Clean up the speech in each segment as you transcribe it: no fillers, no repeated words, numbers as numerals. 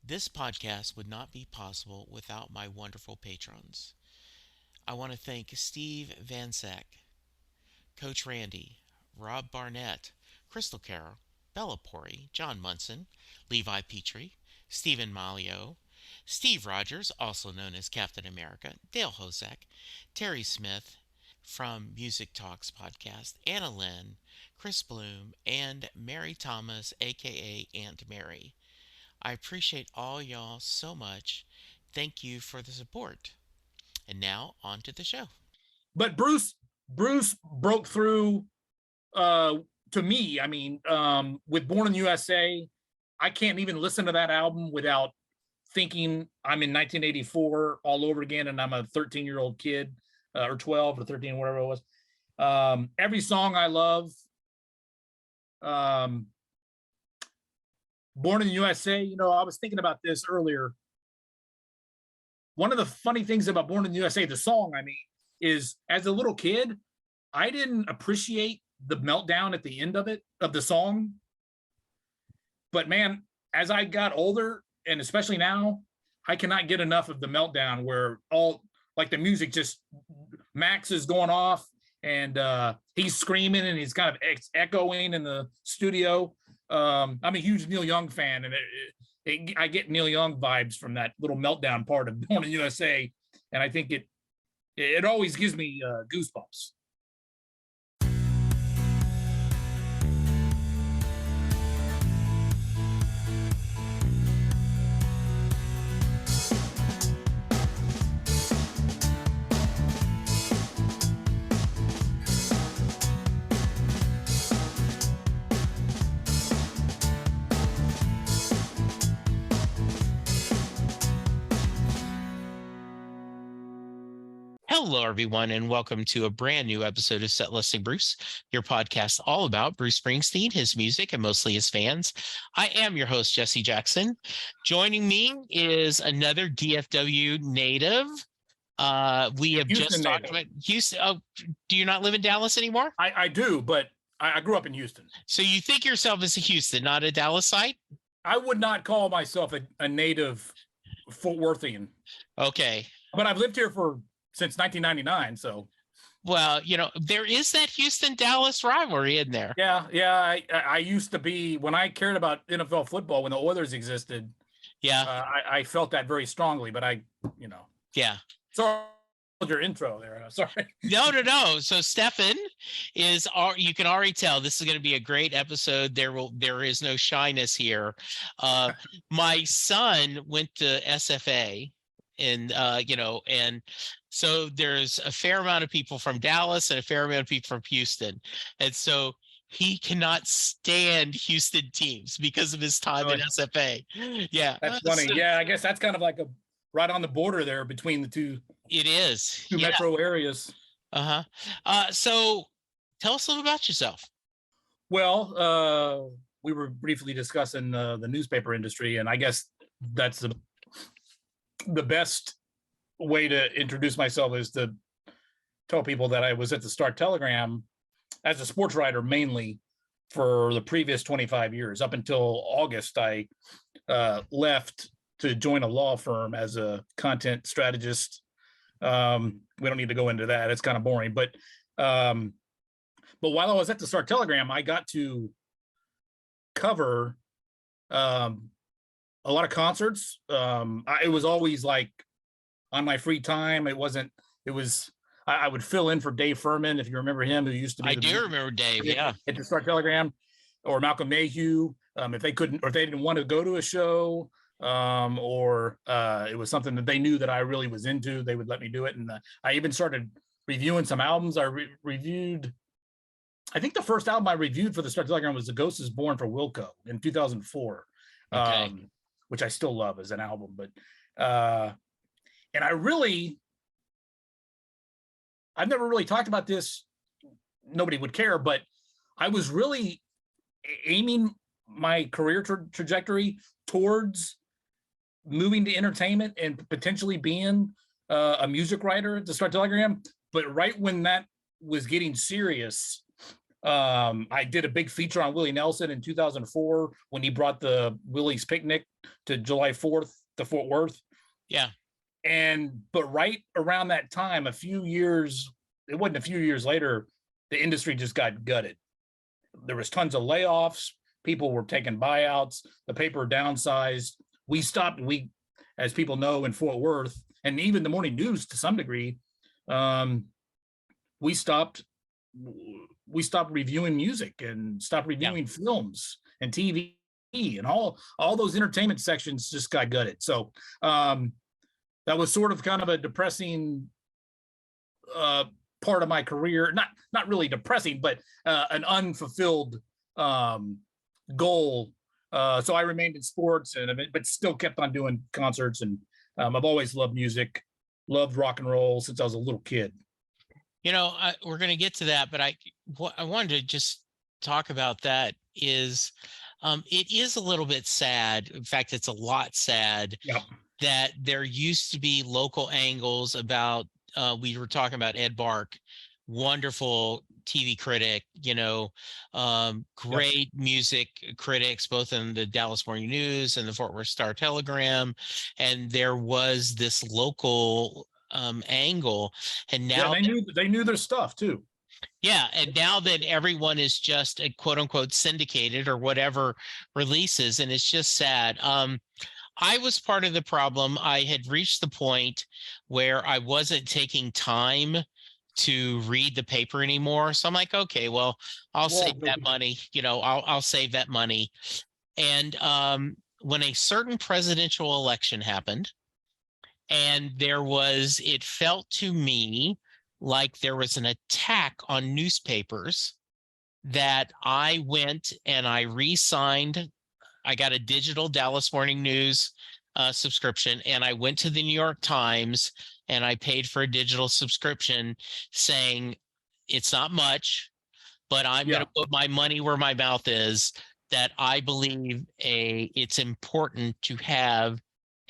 This podcast would not be possible without my wonderful patrons. I want to thank Steve Van Zeck, Coach Randy, Rob Barnett, Crystal Carroll, Bella Pori, John Munson, Levi Petrie, Stephen Malio, Steve Rogers, also known as Captain America, Dale Hosek, Terry Smith from Music Talks podcast, Anna Lynn, Chris Bloom, and Mary Thomas, aka Aunt Mary. I appreciate all y'all so much. Thank you for the support. And now on to the show. But Bruce broke through to me. I mean, with Born in the USA, I can't even listen to that album without thinking I'm in 1984 all over again, and I'm a 13-year-old kid, or 12 or 13, whatever it was. Every song I love. Born in the USA, I was thinking about this earlier. One of the funny things about Born in the USA, the song, is as a little kid, I didn't appreciate the meltdown at the end of the song. But man, as I got older, and especially now, I cannot get enough of the meltdown where the music just, Max is going off and he's screaming and he's kind of echoing in the studio. I'm a huge Neil Young fan, and I get Neil Young vibes from that little meltdown part of Born in the USA, and I think it always gives me goosebumps. Hello, everyone, and welcome to a brand new episode of Set Listing Bruce, your podcast all about Bruce Springsteen, his music, and mostly his fans. I am your host, Jesse Jackson. Joining me is another DFW native. We have Houston just talked native. about Houston. Oh, do you not live in Dallas anymore? I do, but I grew up in Houston. So you think yourself as a Houston, not a Dallasite? I would not call myself a native Fort Worthian. Okay. But I've lived here since 1999, so. Well, there is that Houston-Dallas rivalry in there. Yeah. I used to be, when I cared about NFL football, when the Oilers existed. Yeah. I felt that very strongly, but Yeah. Sorry, your intro there. Sorry. No. So Stefan you can already tell this is going to be a great episode. There is no shyness here. My son went to SFA, and and so there's a fair amount of people from Dallas and a fair amount of people from Houston, and so he cannot stand Houston teams because of his time in SFA. Yeah, that's funny. Yeah, I guess that's kind of like right on the border there between the two. It is two metro areas. So tell us a little about yourself. Well, we were briefly discussing the newspaper industry, and I guess that's the best way to introduce myself is to tell people that I was at the Star Telegram as a sports writer mainly for the previous 25 years. Up until August, I left to join a law firm as a content strategist. We don't need to go into that. It's kind of boring, but while I was at the Star Telegram, I got to cover a lot of concerts. It was always like on my free time. I would fill in for Dave Furman, if you remember him, who used to be. I do remember Dave. Yeah. At the Star Telegram, or Malcolm Mayhew, if they couldn't, or if they didn't want to go to a show, or it was something that they knew that I really was into, they would let me do it. And I even started reviewing some albums. I reviewed, I think the first album I reviewed for the Star Telegram was The Ghost Is Born for Wilco in 2004, okay. Which I still love as an album. But and I've never really talked about this. Nobody would care, but I was really aiming my career trajectory towards moving to entertainment and potentially being a music writer at the Star Telegram. But right when that was getting serious, I did a big feature on Willie Nelson in 2004 when he brought the Willie's Picnic to July 4th to Fort Worth. Yeah. But right around that time, it wasn't a few years later, the industry just got gutted. There was tons of layoffs. People were taking buyouts. The paper downsized. As people know, in Fort Worth, and even the morning news to some degree, we stopped reviewing music and stopped reviewing films and TV, and all those entertainment sections just got gutted. So that was sort of kind of a depressing part of my career. Not really depressing, but an unfulfilled goal. So I remained in sports, but still kept on doing concerts. And I've always loved music, loved rock and roll since I was a little kid. We're going to get to that, but I wanted to just talk about that is it is a little bit sad. In fact, it's a lot sad that there used to be local angles about, we were talking about Ed Bark, wonderful TV critic, great music critics, both in the Dallas Morning News and the Fort Worth Star-Telegram. And there was this local angle, and now they knew their stuff too. Yeah, and now that everyone is just a quote unquote syndicated or whatever releases, and it's just sad. I was part of the problem. I had reached the point where I wasn't taking time to read the paper anymore. So I'm like, okay, well, I'll save that money. I'll save that money. And when a certain presidential election happened, and it felt to me like there was an attack on newspapers, that I went and I re-signed. I got a digital Dallas Morning News subscription, and I went to the New York Times and I paid for a digital subscription, saying it's not much, but I'm going to put my money where my mouth is, that I believe it's important to have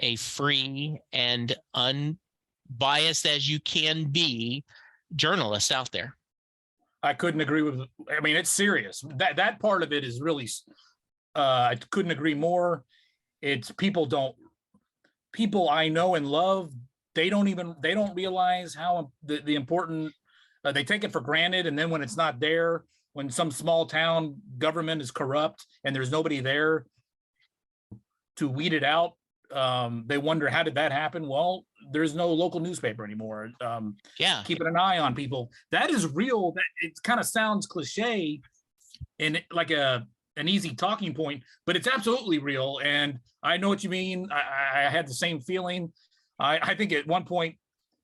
a free and unbiased as you can be journalist out there. I couldn't agree with. I mean, it's serious. That part of it is really. I couldn't agree more. It's people I know and love. They don't realize how the important. They take it for granted, and then when it's not there, when some small town government is corrupt and there's nobody there to weed it out, they wonder, how did that happen? Well, there's no local newspaper anymore. Keeping an eye on people. That is real. That it kind of sounds cliche and like an easy talking point, but it's absolutely real. And I know what you mean. I had the same feeling. I think at one point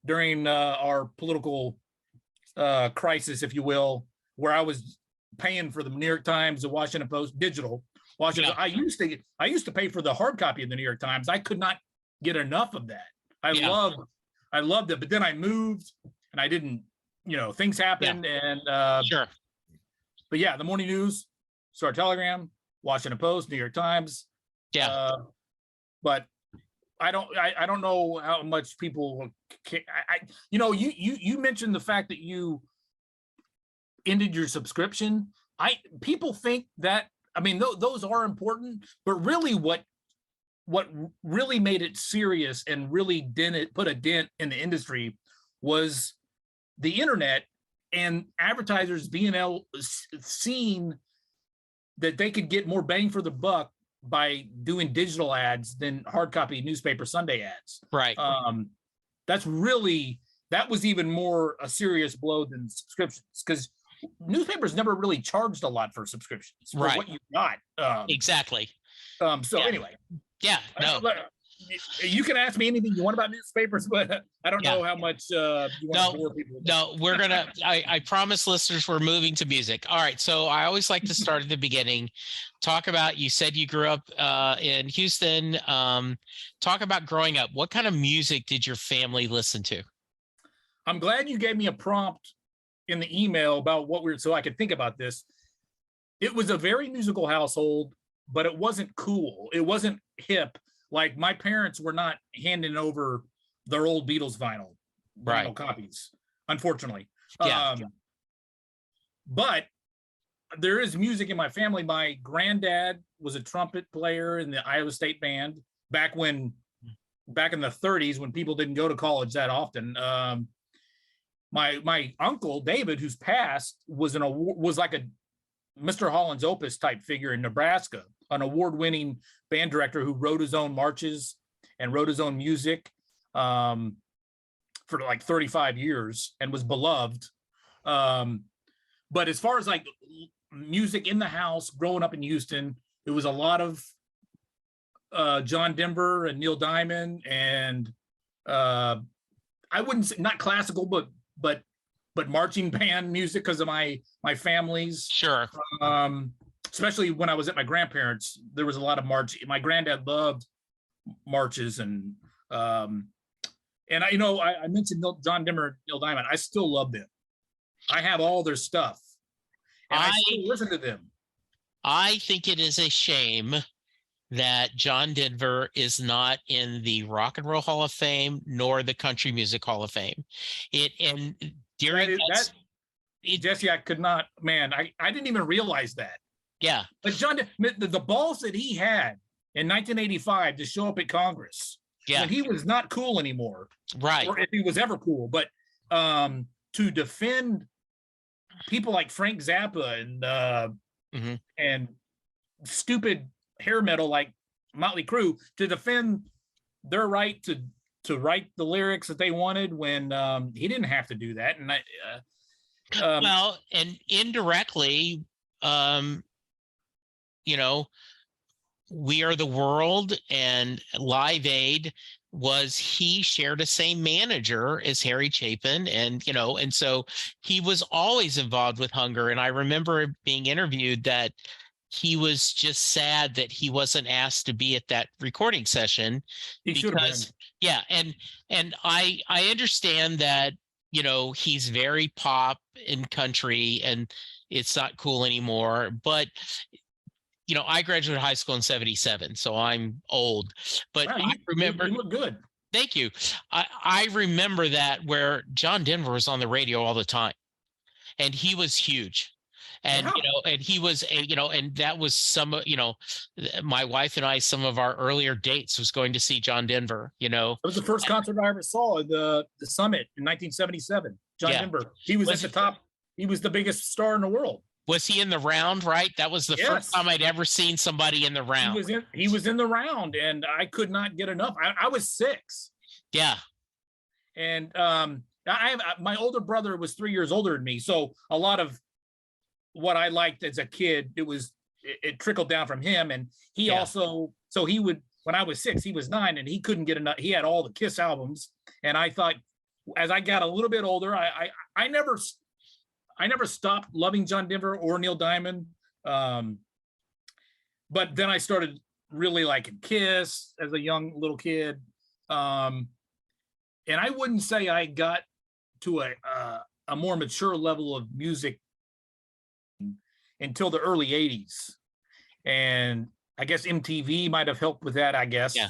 during our political crisis, if you will, where I was paying for the New York Times, the Washington Post, digital. Washington. Yeah. I used to pay for the hard copy of the New York Times. I could not get enough of that. I loved it. But then I moved, and I didn't. Things happened, and sure. But yeah, the Morning News, Star-Telegram, Washington Post, New York Times. Yeah. But I don't know how much people. You mentioned the fact that you ended your subscription. People think that. I mean, those are important, but really what really made it serious and really put a dent in the industry was the internet and advertisers being seeing that they could get more bang for the buck by doing digital ads than hard copy newspaper Sunday ads. Right. That was even more a serious blow than subscriptions, because newspapers never really charged a lot for subscriptions for what you got. Exactly. Anyway. Yeah. No. You can ask me anything you want about newspapers, but I don't know how much you want to bore people. No, we're gonna. I promise listeners we're moving to music. All right. So I always like to start at the beginning. Talk about. You said you grew up in Houston. Talk about growing up. What kind of music did your family listen to? I'm glad you gave me a prompt in the email about so I could think about this. It was a very musical household, but it wasn't cool. It wasn't hip. Like, my parents were not handing over their old Beatles vinyl copies, unfortunately. Yeah. But there is music in my family. My granddad was a trumpet player in the Iowa State band back in the 30s when people didn't go to college that often. My uncle David, who's passed, was like a Mr. Holland's Opus type figure in Nebraska, an award-winning band director who wrote his own marches and wrote his own music for like 35 years and was beloved. But as far as like music in the house, growing up in Houston, it was a lot of John Denver and Neil Diamond, and I wouldn't say not classical, but marching band music because of my family's. Sure. Especially when I was at my grandparents', there was a lot of march. My granddad loved marches, and I mentioned John Denver, Neil Diamond. I still love them. I have all their stuff, and I still listen to them. I think it is a shame that John Denver is not in the Rock and Roll Hall of Fame nor the Country Music Hall of Fame. Jesse, I could not, man, I didn't even realize that. Yeah. But John, the balls that he had in 1985 to show up at Congress, when he was not cool anymore. Right. Or if he was ever cool, but to defend people like Frank Zappa and stupid hair metal like Motley Crue, to defend their right to write the lyrics that they wanted when he didn't have to do that. And well, and indirectly, We Are the World and Live Aid he shared the same manager as Harry Chapin, and so he was always involved with Hunger. And I remember being interviewed that he was just sad that he wasn't asked to be at that recording session. He should have been. Yeah, and I understand that he's very pop and country, and it's not cool anymore. But I graduated high school in '77, so I'm old. But wow, I remember. You look good. Thank you. I remember that, where John Denver was on the radio all the time, and he was huge. And and he was and that was my wife and I, some of our earlier dates was going to see John Denver. It was the first concert I ever saw at the Summit in 1977. John Denver. He was at the top. He was the biggest star in the world. Was he in the round? Right. That was the first time I'd ever seen somebody in the round. He was in the round, and I could not get enough. I was 6. Yeah. And my older brother was 3 years older than me, so a lot of what I liked as a kid, it trickled down from him. And he also, so he would, when I was 6, he was 9, and he couldn't get enough. He had all the Kiss albums. And I thought, as I got a little bit older, I never stopped loving John Denver or Neil Diamond. But then I started really liking Kiss as a young little kid. And I wouldn't say I got to a more mature level of music until the early 80s. And I guess MTV might have helped with that,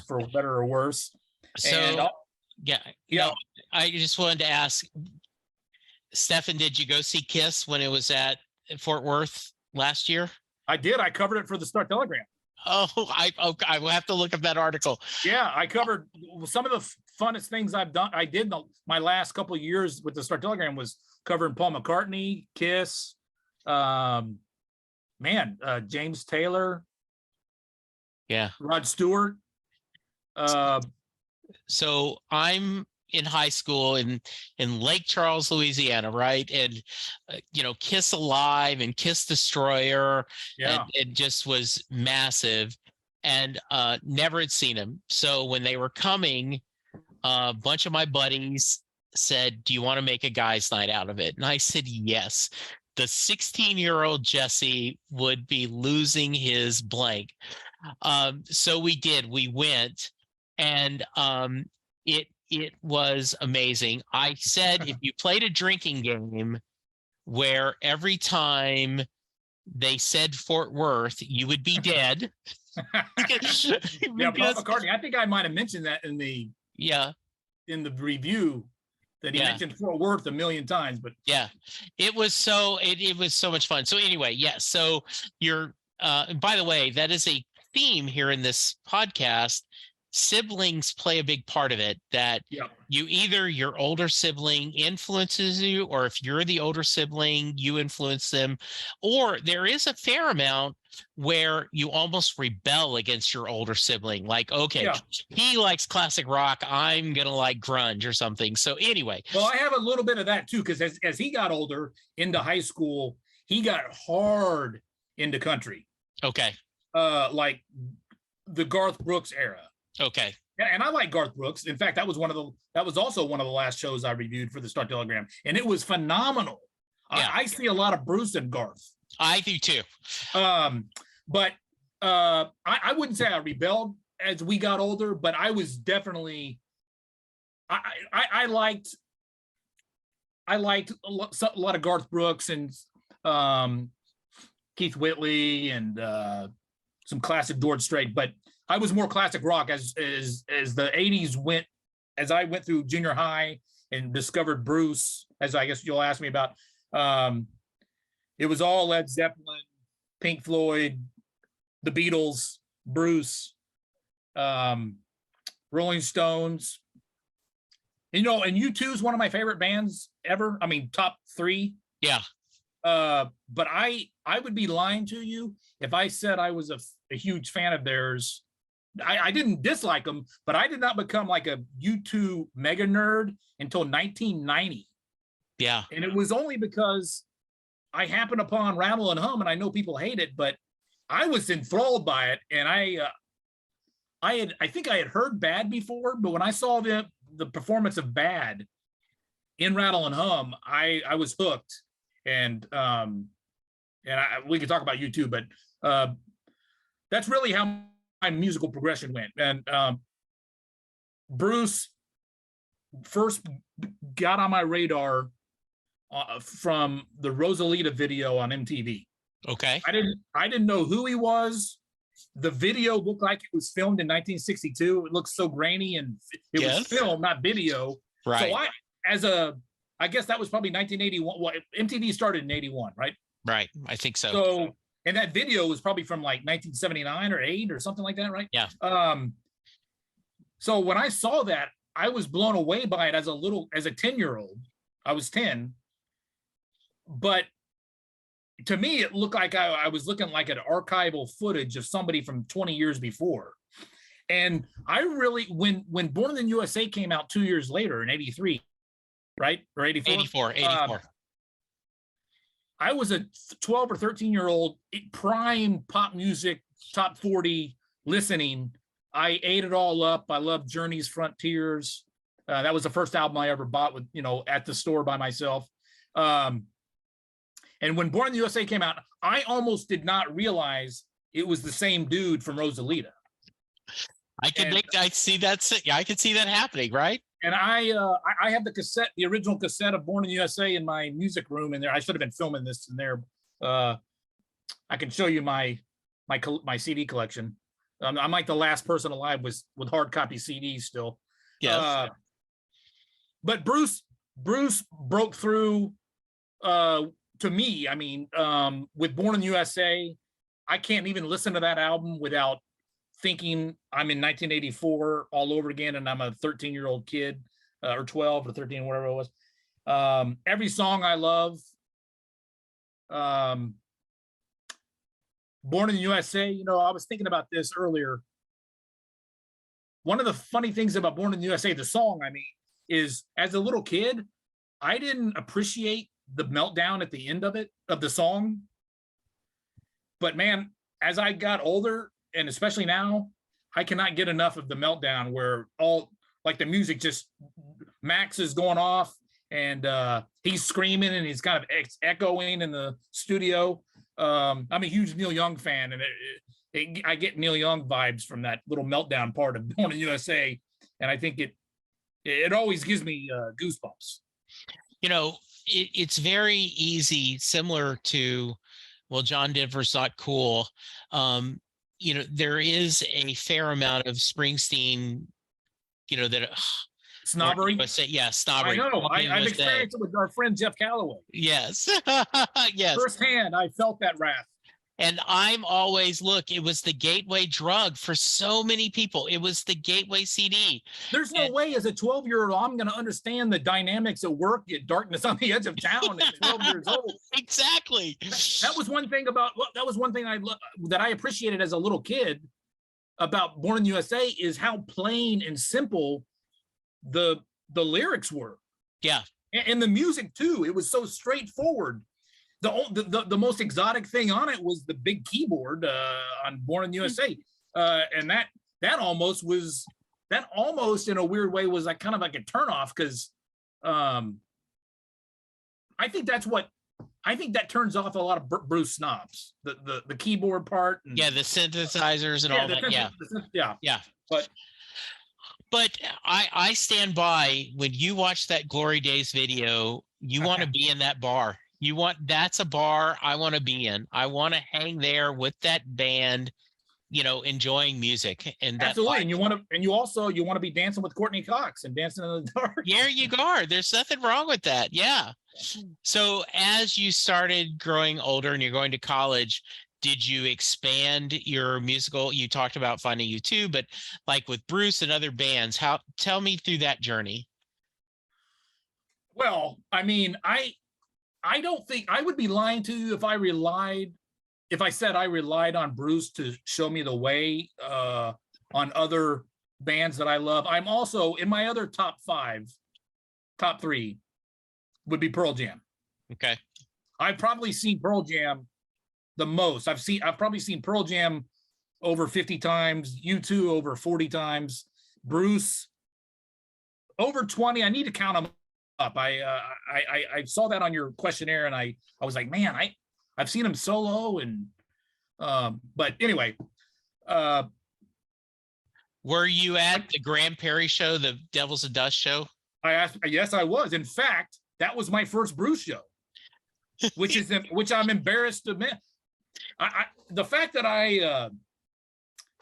for better or worse. So, I just wanted to ask, Stefan, did you go see Kiss when it was at Fort Worth last year? I did. I covered it for the Star Telegram. Oh, I will have to look up that article. Yeah, I covered some of the funnest things I've done. I did my last couple of years with the Star Telegram was covering Paul McCartney, Kiss, James Taylor, Rod Stewart. So I'm in high school in Lake Charles, Louisiana, right? And Kiss Alive and Kiss Destroyer, and it just was massive, and never had seen him. So when they were coming, a bunch of my buddies said, "Do you want to make a guys' night out of it?" And I said, "Yes." The 16-year-old Jesse would be losing his blank. So we did. We went, and it was amazing. I said, if you played a drinking game where every time they said Fort Worth, you would be dead. Paul McCartney. I think I might have mentioned that in the review that he mentioned Fort Worth a million times, but yeah, it was so much fun. So anyway, yeah. So you're by the way, that is a theme here in this podcast. Siblings play a big part of it. That you either your older sibling influences you, or if you're the older sibling, you influence them, or there is a fair amount where you almost rebel against your older sibling. Like, okay, he likes classic rock, I'm gonna like grunge or something. So anyway, well, I have a little bit of that too, because as he got older into high school, he got hard into country. Okay. Like the Garth Brooks era. Okay. And I like Garth Brooks. In fact, that was also one of the last shows I reviewed for the Star Telegram, and it was phenomenal. Yeah. I see a lot of Bruce and Garth. I do too. But I wouldn't say I rebelled as we got older, but I was definitely I liked a lot of Garth Brooks and Keith Whitley and some classic George Strait, but I was more classic rock as the 80s went, as I went through junior high and discovered Bruce, as I guess you'll ask me about. It was all Led Zeppelin, Pink Floyd, the Beatles, Bruce, Rolling Stones. And U2 is one of my favorite bands ever. I mean, top 3. Yeah. But I would be lying to you if I said I was a huge fan of theirs. I didn't dislike them, but I did not become like a U2 mega nerd until 1990. Yeah. And it was only because I happened upon Rattle and Hum, and I know people hate it, but I was enthralled by it. And I think I had heard Bad before, but when I saw the performance of Bad in Rattle and Hum, I was hooked. And we could talk about U2, but that's really how my musical progression went. And Bruce first got on my radar from the Rosalita video on MTV. Okay. I didn't know who he was. The video looked like it was filmed in 1962. It looked so grainy, and it was film, not video. Right. So I guess that was probably 1981. Well, MTV started in 81, right? Right. I think so. So, and that video was probably from like 1979 or 8 or something like that, right? Yeah. So when I saw that, I was blown away by it as a 10-year-old. I was 10. But to me, it looked like I was looking like an archival footage of somebody from 20 years before. And I really, when Born in the USA came out 2 years later in 83, right? Or 84? 84. I was a 12 or 13-year-old prime pop music, top 40 listening. I ate it all up. I loved Journey's Frontiers. That was the first album I ever bought with, at the store by myself. And when Born in the USA came out, I almost did not realize it was the same dude from Rosalita. I see that. Yeah, I could see that happening, right? And I have the original cassette of Born in the USA in my music room in there. I should have been filming this in there. I can show you my CD collection. I'm like the last person alive with hard copy CDs still. Yes. But Bruce broke through to me. I mean, with Born in the USA, I can't even listen to that album without thinking I'm in 1984 all over again, and I'm a 13-year-old kid, or 12 or 13, whatever it was. Every song I love. Born in the USA, I was thinking about this earlier. One of the funny things about Born in the USA, the song, I mean, is as a little kid, I didn't appreciate the meltdown at the end of the song. But man, as I got older, and especially now, I cannot get enough of the meltdown where all like the music just Max is going off and he's screaming and he's kind of echoing in the studio. I'm a huge Neil Young fan, and I get Neil Young vibes from that little meltdown part of Born in the USA, and I think it always gives me goosebumps. It's very easy, similar to, well, John Denver's Not Cool. There is a fair amount of Springsteen, that Snobbery. USA, yeah, I snobbery. know. Walking I've USA. experienced it with our friend Jeff Calloway. Yes. Yes. Firsthand, I felt that wrath. And I'm always, look, it was the gateway drug for so many people. It was the gateway CD. There's no And way as a 12-year-old I'm going to understand the dynamics of work at Darkness on the Edge of Town at 12 years old. exactly. That was one thing that I appreciated as a little kid about Born in the USA is how plain and simple the lyrics were. Yeah. And the music too. It was so straightforward. The most exotic thing on it was the big keyboard on Born in the USA, and that almost in a weird way was like kind of like a turnoff because I think that turns off a lot of Bruce snobs, the keyboard part. And, yeah, the synthesizers and all that. Yeah. But I stand by when you watch that Glory Days video, you want to be in that bar. That's a bar I want to be in. I want to hang there with that band, enjoying music. And absolutely. And you want to be dancing with Courtney Cox and dancing in the dark. There you go. There's nothing wrong with that. Yeah. So as you started growing older and you're going to college, did you expand your musical? You talked about finding U2, but like with Bruce and other bands, tell me through that journey. Well, I mean, I don't think I would be lying to you if I said I relied on Bruce to show me the way on other bands that I love. I'm also in my other top three would be Pearl Jam. Okay. I've probably seen Pearl Jam the most. I've probably seen Pearl Jam over 50 times, U2 over 40 times, Bruce over 20. I need to count them up. I saw that on your questionnaire and I was like, man, I've seen him solo and but anyway. Were you at the Grand Prairie show, the Devils of Dust show? Yes, I was. In fact, that was my first Bruce show, which I'm embarrassed to admit. The fact that I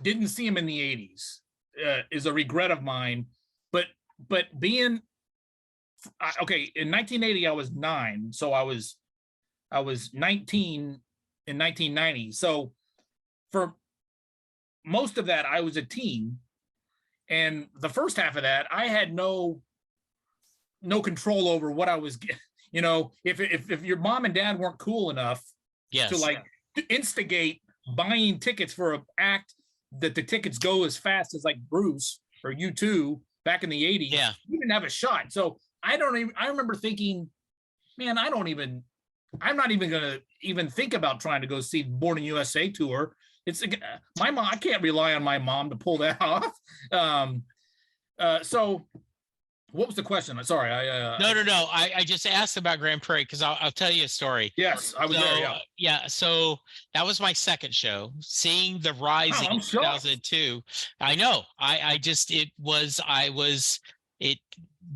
didn't see him in the 80s is a regret of mine, but being okay, in 1980 I was 9, so I was 19 in 1990. So for most of that I was a teen, and the first half of that I had no control over what I was getting. If your mom and dad weren't cool enough to instigate buying tickets for an act that the tickets go as fast as like Bruce or U2 back in the 80s, you didn't have a shot. So I remember thinking, man, I'm not even gonna even think about trying to go see Born in USA tour. It's my mom. I can't rely on my mom to pull that off. So what was the question? Sorry. No. I just asked about Grand Prairie because I'll tell you a story. Yes, I was there. Yeah. So that was my second show, seeing the Rising in 2002. I know.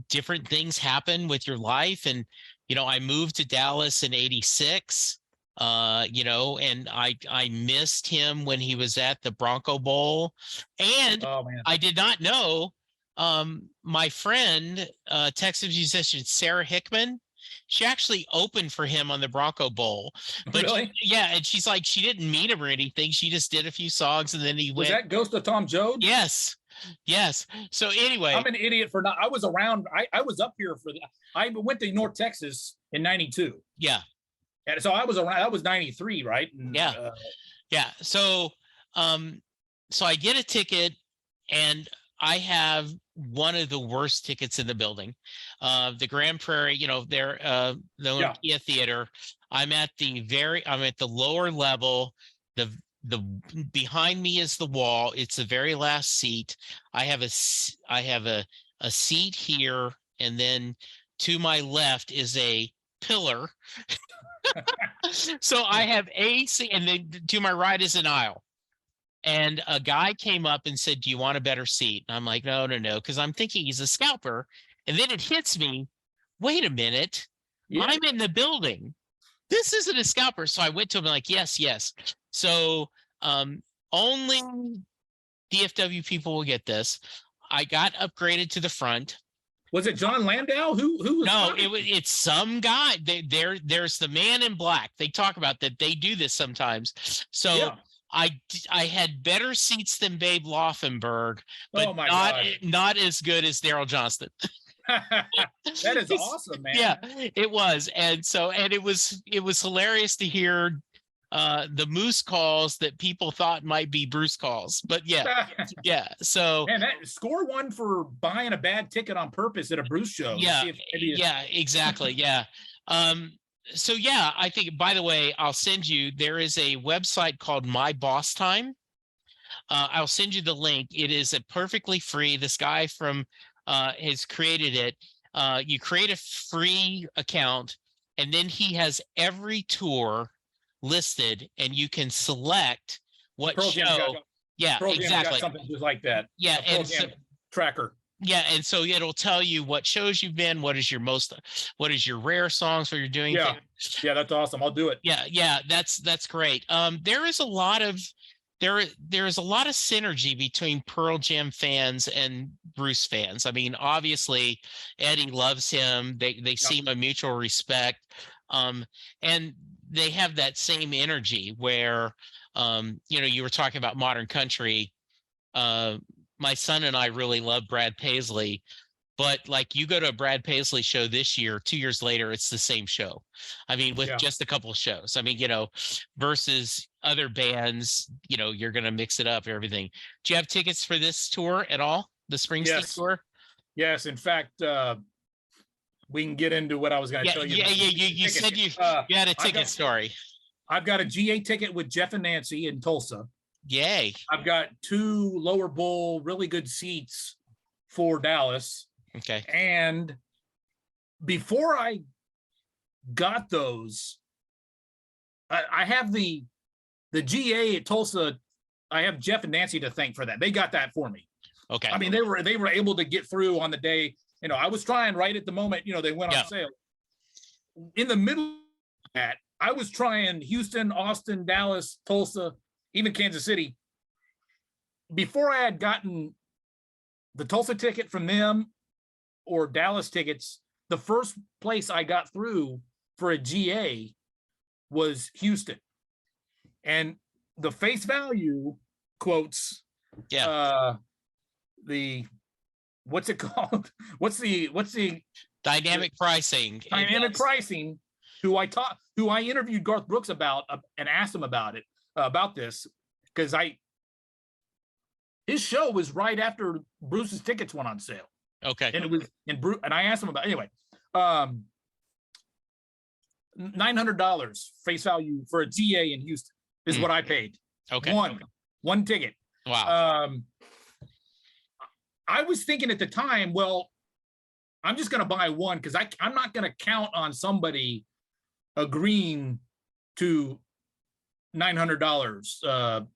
Different things happen with your life. And, I moved to Dallas in 86, and I missed him when he was at the Bronco Bowl. And I did not know, my friend, Texas musician Sarah Hickman, she actually opened for him on the Bronco Bowl. But really? And she's like, she didn't meet him or anything. She just did a few songs and then he went. Was that Ghost of Tom Joad? Yes. So anyway, I'm an idiot for not. I was around. I was up here for. I went to North Texas in '92. Yeah. And so I was around. That was '93, right? And, yeah. So, so I get a ticket, and I have one of the worst tickets in the building. The Grand Prairie, the Olympia Theater. I'm at the lower level. The behind me is the wall. It's the very last seat. I have a seat here, and then to my left is a pillar. So I have a seat, and then to my right is an aisle. And a guy came up and said, "Do you want a better seat?" And I'm like, no, because I'm thinking he's a scalper. And then it hits me, wait a minute, I'm in the building. This isn't a scalper. So I went to him like, yes. So only DFW people will get this. I got upgraded to the front. Was it John Landau? Who was No, talking? it's some guy. There's the man in black. They talk about that. They do this sometimes. So Yeah. I had better seats than Babe Loffenberg, but Oh my not God. not as good as Daryl Johnston. That is awesome, man. Yeah, it was. And it was hilarious to hear the Moose calls that people thought might be Bruce calls. But yeah. So Man, that score one for buying a bad ticket on purpose at a Bruce show. yeah, yeah, exactly. Yeah. So yeah, I think, by the way, I'll send you, there is a website called My Boss Time. I'll send you the link. It is a perfectly free. This guy from has created it. You create a free account, and then he has every tour listed, and you can select what Pearl Jam's show. Yeah, Pearl Jam's exactly. got something just like that. Yeah, A Pearl and Jam tracker. yeah, and so it'll tell you what shows you've been, what is your rare songs where you're doing Yeah. things. Yeah, that's awesome. I'll do it. Yeah, that's great. There is a lot of there's a lot of synergy between Pearl Jam fans and Bruce fans. I mean, obviously Eddie loves him. They seem a mutual respect. And they have that same energy where you were talking about modern country. My son and I really love Brad Paisley, but like you go to a Brad Paisley show this year, 2 years later, it's the same show. I mean, with just a couple of shows. I mean, versus other bands, you're going to mix it up, everything. Do you have tickets for this tour at all? The Springsteen tour? Yes. In fact, we can get into what I was going to tell you. Yeah. You said you had a ticket story. I've got a GA ticket with Jeff and Nancy in Tulsa. Yay. I've got 2 lower bowl, really good seats for Dallas. Okay. And before I got those, I have the GA at Tulsa. I have Jeff and Nancy to thank for that. They got that for me. Okay. I mean, they were able to get through on the day. I was trying right at the moment, they went on sale. In the middle of that, I was trying Houston, Austin, Dallas, Tulsa, even Kansas City. Before I had gotten the Tulsa ticket from them or Dallas tickets, the first place I got through for a GA was Houston. And the face value quotes, what's it called? What's the dynamic pricing? Dynamic pricing. Who I interviewed Garth Brooks about and asked him about it, about this, because his show was right after Bruce's tickets went on sale. Okay. And it was and I asked him about anyway. $900 face value for a GA in Houston is what I paid. Okay. One ticket. Wow. I was thinking at the time, well, I'm just going to buy one because I'm not going to count on somebody agreeing to $900.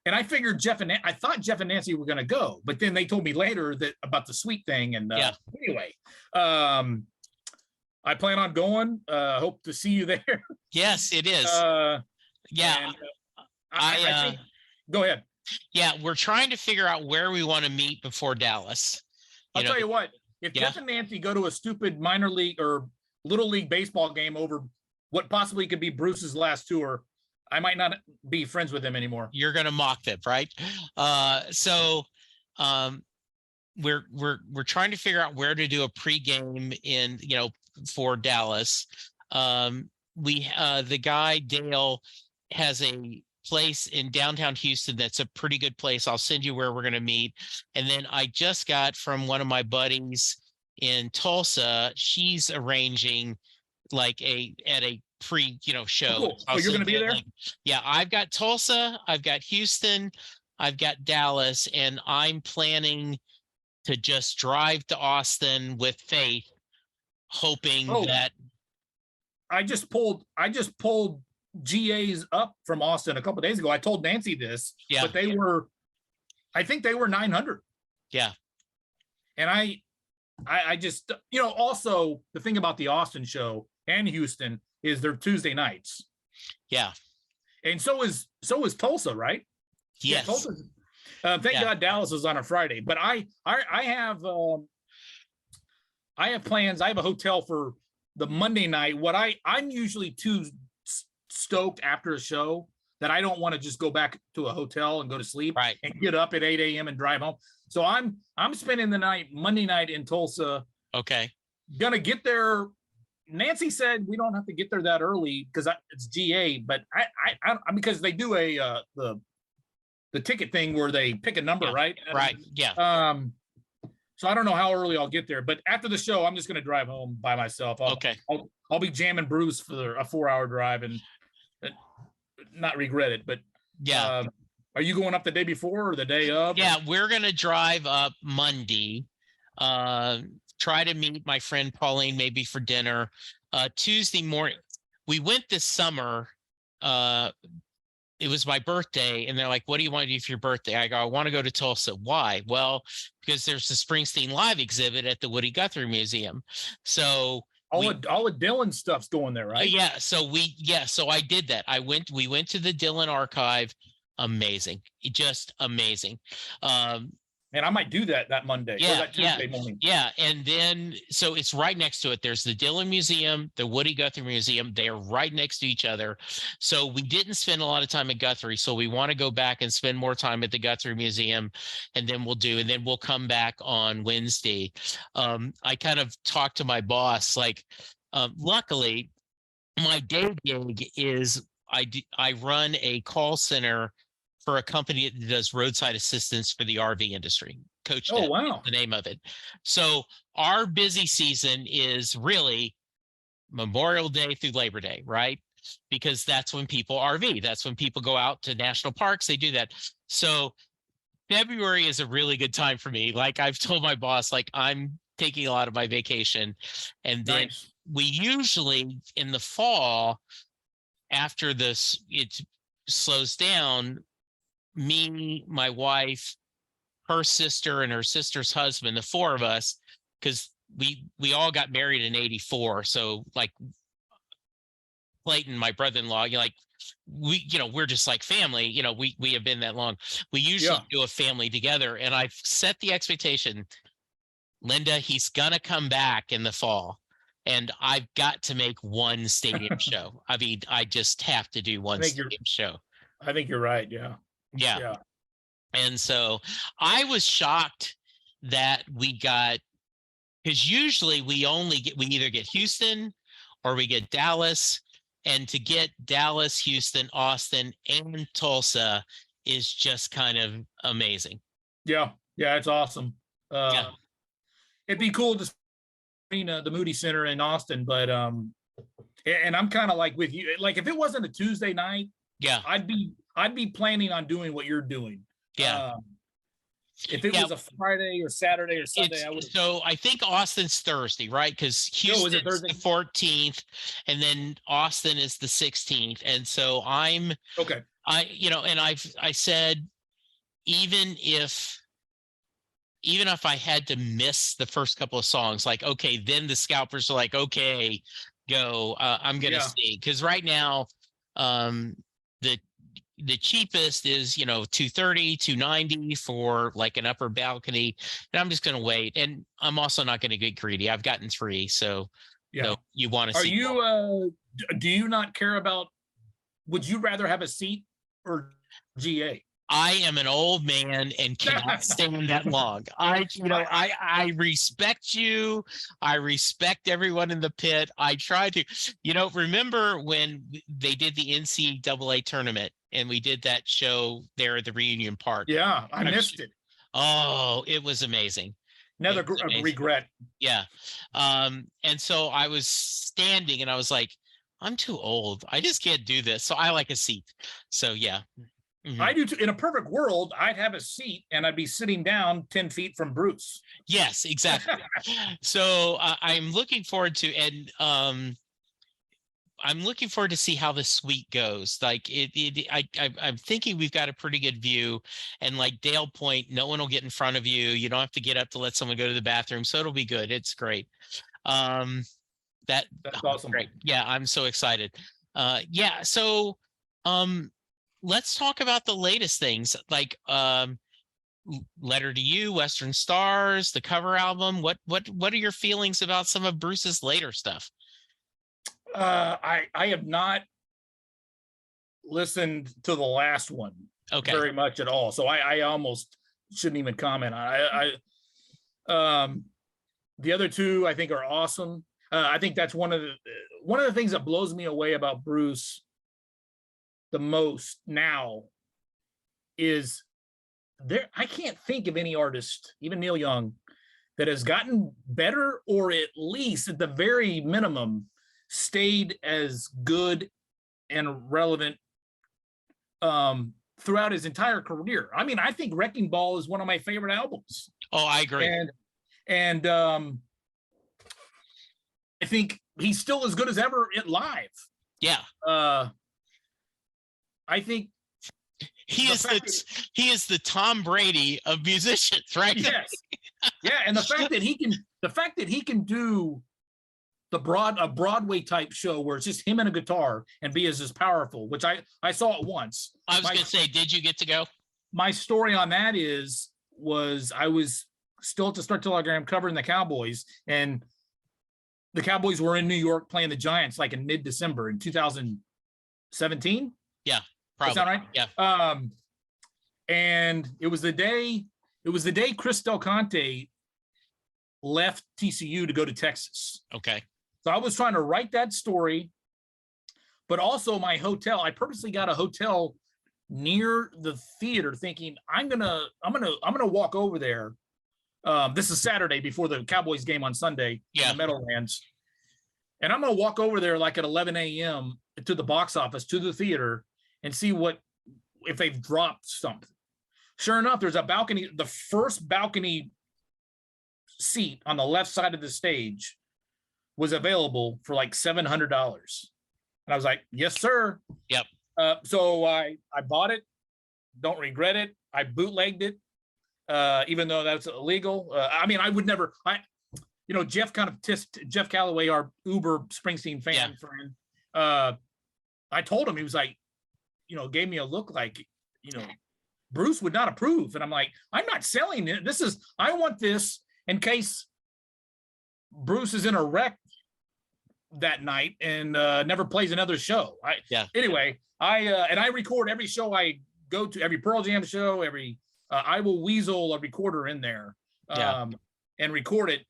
And I figured I thought Jeff and Nancy were going to go, but then they told me later that about the suite thing. And anyway, I plan on going. Hope to see you there. Yes, it is. And, I think, go ahead. Yeah, we're trying to figure out where we want to meet before Dallas. I'll tell you what, if Jeff and Nancy go to a stupid minor league or little league baseball game over what possibly could be Bruce's last tour, I might not be friends with him anymore. You're going to mock them, right? So we're trying to figure out where to do a pregame in, for Dallas. The guy Dale has a place in downtown Houston that's a pretty good place. I'll send you where we're going to meet. And then I just got from one of my buddies in Tulsa, she's arranging like at a pre show. Cool. Oh, you're going to be there? Yeah, I've got Tulsa, I've got Houston, I've got Dallas, and I'm planning to just drive to Austin with Faith, hoping that I just pulled GAs up from Austin a couple of days ago. I told Nancy this, but I think they were 900. Yeah. And I just, also the thing about the Austin show and Houston is they're Tuesday nights. Yeah. And so is Tulsa, right? Yes. Yeah, Tulsa. Thank God Dallas is on a Friday, but I have I have plans. I have a hotel for the Monday night. I'm usually too stoked after a show that I don't want to just go back to a hotel and go to sleep Right. and get up at 8 a.m. and drive home. So I'm spending the night Monday night in Tulsa. Okay. Gonna get there. Nancy said we don't have to get there that early because it's GA, but I because they do the ticket thing where they pick a number, Yeah. right? Right. Yeah. So I don't know how early I'll get there, but after the show, I'm just going to drive home by myself. Okay. I'll be jamming Bruce for a 4-hour drive and not regret it. But Yeah. are you going up the day before or the day of? Yeah, we're gonna drive up Monday. Try to meet my friend Pauline maybe for dinner. Tuesday morning, we went this summer. It was my birthday, and they're like, "What do you want to do for your birthday?" I go, "I want to go to Tulsa." Why? Well, because there's the Springsteen live exhibit at the Woody Guthrie Museum. So all of Dylan stuff's going there, right? Yeah. So I did that. We went to the Dylan archive. Amazing. Just amazing. And I might do that Monday. Yeah, or that Tuesday morning. Yeah. And then, so it's right next to it. There's the Dylan Museum, the Woody Guthrie Museum. They are right next to each other. So we didn't spend a lot of time at Guthrie. So we want to go back and spend more time at the Guthrie Museum. And then we'll come back on Wednesday. I kind of talked to my boss, like, luckily my day gig is I run a call center for a company that does roadside assistance for the RV industry. Coach, oh wow, the name of it. So our busy season is really Memorial Day through Labor Day, right? Because that's when people RV. That's when people go out to national parks. They do that. So February is a really good time for me. Like I've told my boss, like I'm taking a lot of my vacation, and then we usually in the fall, after this it slows down, me, my wife, her sister, and her sister's husband, the four of us, because we all got married in '84. So like Clayton, my brother-in-law, like we're just like family. We have been that long. We usually do a family together, and I've set the expectation, Linda, he's gonna come back in the fall, and I've got to make one stadium show. I mean, I just have to do one stadium show. I think you're right. Yeah. Yeah. And so I was shocked that we got, because usually we either get Houston or we get Dallas, and to get Dallas, Houston, Austin, and Tulsa is just kind of amazing. Yeah. It's awesome. It'd be cool to see the Moody Center in Austin, but and I'm kind of like with you. Like if it wasn't a Tuesday night, I'd be planning on doing what you're doing. Yeah. If it was a Friday or Saturday or Sunday, I would. So I think Austin's Thursday, right? Because Houston's the 14th, and then Austin is the 16th, and so I'm okay. And I said, even if I had to miss the first couple of songs, like, okay, then the scalpers are like, okay, go. I'm gonna see, because right now, the cheapest is $230, $290 for like an upper balcony, and I'm just gonna wait. And I'm also not gonna get greedy. I've gotten 3, so you want to see. Are you? Do you not care about? Would you rather have a seat or GA? I am an old man and cannot stand that long. I respect you. I respect everyone in the pit. I try to, remember when they did the NCAA tournament and we did that show there at the Reunion Park? Yeah, I missed it. Oh, it was amazing. Another regret. Yeah. And so I was standing and I was like, I'm too old. I just can't do this. So I like a seat. So yeah. Mm-hmm. I do too. In a perfect world, I'd have a seat and I'd be sitting down 10 feet from Bruce. Yes, exactly. So I'm looking forward to, and I'm looking forward to see how the suite goes. Like I'm thinking we've got a pretty good view, and like Dale Point, no one will get in front of you. You don't have to get up to let someone go to the bathroom. So it'll be good. It's great. That's awesome. Great. Yeah, I'm so excited. So let's talk about the latest things. Like Letter to You, Western Stars, the cover album. What are your feelings about some of Bruce's later stuff? I have not listened to the last one very much at all, so I almost shouldn't even comment. The other two I think are awesome. I think that's one of the things that blows me away about Bruce the most now is I can't think of any artist, even Neil Young, that has gotten better, or at least at the very minimum stayed as good and relevant throughout his entire career. I mean, I think Wrecking Ball is one of my favorite albums. Oh, I agree. And I think he's still as good as ever live. Yeah. I think he is the Tom Brady of musicians, right? Yes. Yeah, and the fact that he can do a Broadway type show where it's just him and a guitar and be as powerful, which I saw it once. I was going to say, did you get to go? My story on that was I was still at the Star Telegram covering the Cowboys, and the Cowboys were in New York playing the Giants like in mid-December in 2017. Yeah, probably. Is that right? Yeah. And it was the day Chris Del Conte left TCU to go to Texas. Okay. So I was trying to write that story, but also my hotel. I purposely got a hotel near the theater, thinking I'm gonna walk over there. This is Saturday before the Cowboys game on Sunday. Yeah. In the Meadowlands, and I'm gonna walk over there like at 11 a.m. to the box office, to the theater, and see if they've dropped something. Sure enough, there's a balcony. The first balcony seat on the left side of the stage was available for like $700, and I was like, "Yes, sir." Yep. So I bought it. Don't regret it. I bootlegged it, even though that's illegal. I mean, I would never. Jeff Jeff Calloway, our uber Springsteen fan friend. I told him, he was like, gave me a look like, Bruce would not approve, and I'm like, I'm not selling it. I want this in case Bruce is in a wreck that night and never plays another show. Anyway, I record every show I go to, every Pearl Jam show, I will weasel a recorder in there and record it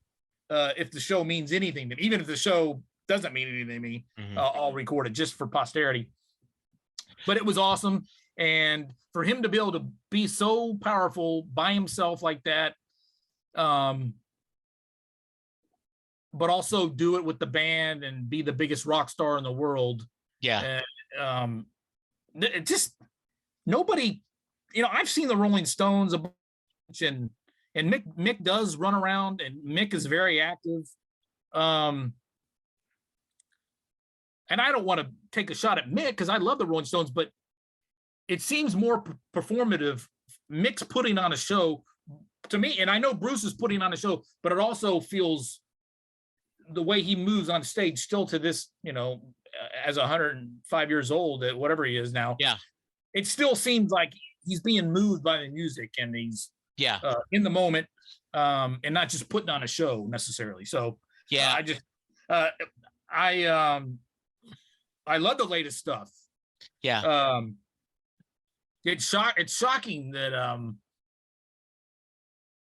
if the show means anything. Even if the show doesn't mean anything to me, I'll record it just for posterity. But it was awesome, and for him to be able to be so powerful by himself like that, but also do it with the band and be the biggest rock star in the world. Yeah. It just nobody, I've seen the Rolling Stones a bunch, and Mick does run around, and Mick is very active. And I don't want to take a shot at Mick because I love the Rolling Stones, but it seems more performative. Mick's putting on a show to me, and I know Bruce is putting on a show, but it also feels the way he moves on stage still to this, as 105 years old, at whatever he is now. Yeah. It still seems like he's being moved by the music, and he's in the moment, and not just putting on a show necessarily. So I love the latest stuff. Yeah. It's shocking that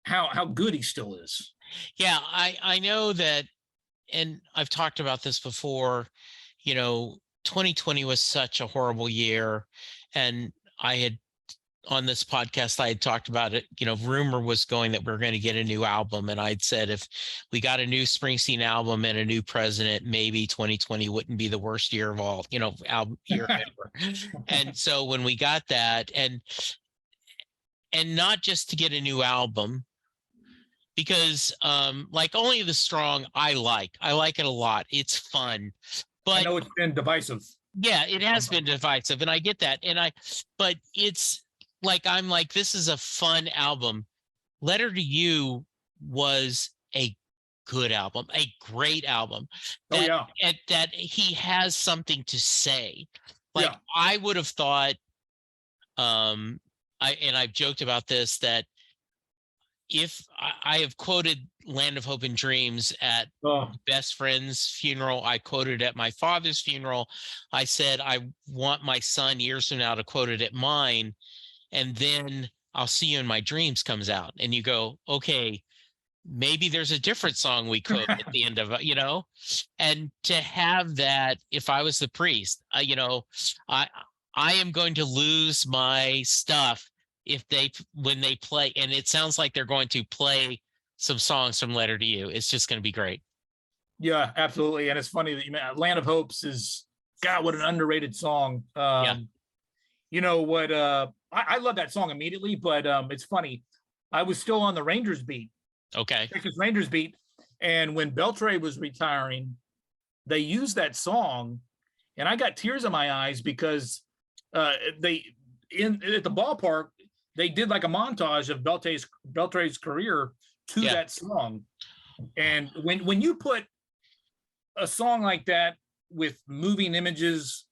how good he still is. Yeah, I know that, and I've talked about this before. 2020 was such a horrible year, and I had, on this podcast, I had talked about it. Rumor was going that we're going to get a new album, and I'd said if we got a new Springsteen album and a new president, maybe 2020 wouldn't be the worst year of all, album year ever. And so when we got that, and not just to get a new album, because like Only the Strong, I like it a lot. It's fun, but I know it's been divisive. Yeah, it has been divisive, and I get that. But it's like, I'm like, this is a fun album. Letter to You was a good album, a great album. That he has something to say. Like, I would have thought, I've joked about this, that if I have quoted Land of Hope and Dreams at Oh, best friend's funeral, I quoted at my father's funeral. I said, I want my son years from now to quote it at mine. And then I'll see you in my dreams comes out. And you go, okay, maybe there's a different song we quote at the end of, and to have that, if I was the priest, I, I am going to lose my stuff if when they play, and it sounds like they're going to play some songs from Letter to You. It's just going to be great. yeah, absolutely. And it's funny that you meant Land of Hopes is, God, what an underrated song. Yeah. You know what? I love that song immediately, but it's funny. I was still on the Rangers beat, Okay. Texas Rangers beat, and when Beltray was retiring, they used that song, and I got tears in my eyes because they at the ballpark they did like a montage of Beltray's career to Yeah. that song, and when you put a song like that with moving images,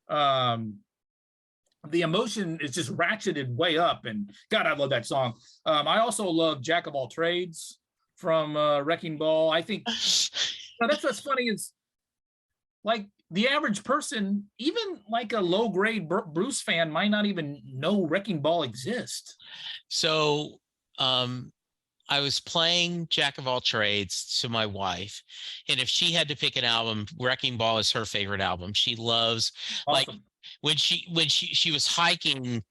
the emotion is just ratcheted way up. And God, I love that song. I also love Jack of All Trades from Wrecking Ball. I think that's what's funny is like the average person, even like a low grade Bruce fan, might not even know Wrecking Ball exists. So, I was playing Jack of All Trades to my wife, and if she had to pick an album, Wrecking Ball is her favorite album. She loves like Awesome. when she was hiking,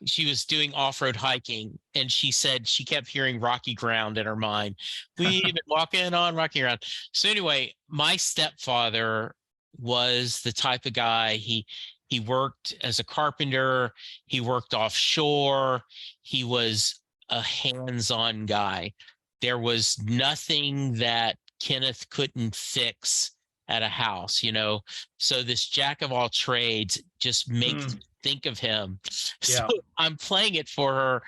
she was doing off-road hiking, and she said she kept hearing Rocky Ground in her mind. We've been walking on rocky ground. So anyway, my stepfather was the type of guy, he worked as a carpenter, he worked offshore, he was a hands-on guy. There was nothing that Kenneth couldn't fix at a house, So this Jack of all trades just makes think of him. So Yeah. I'm playing it for her,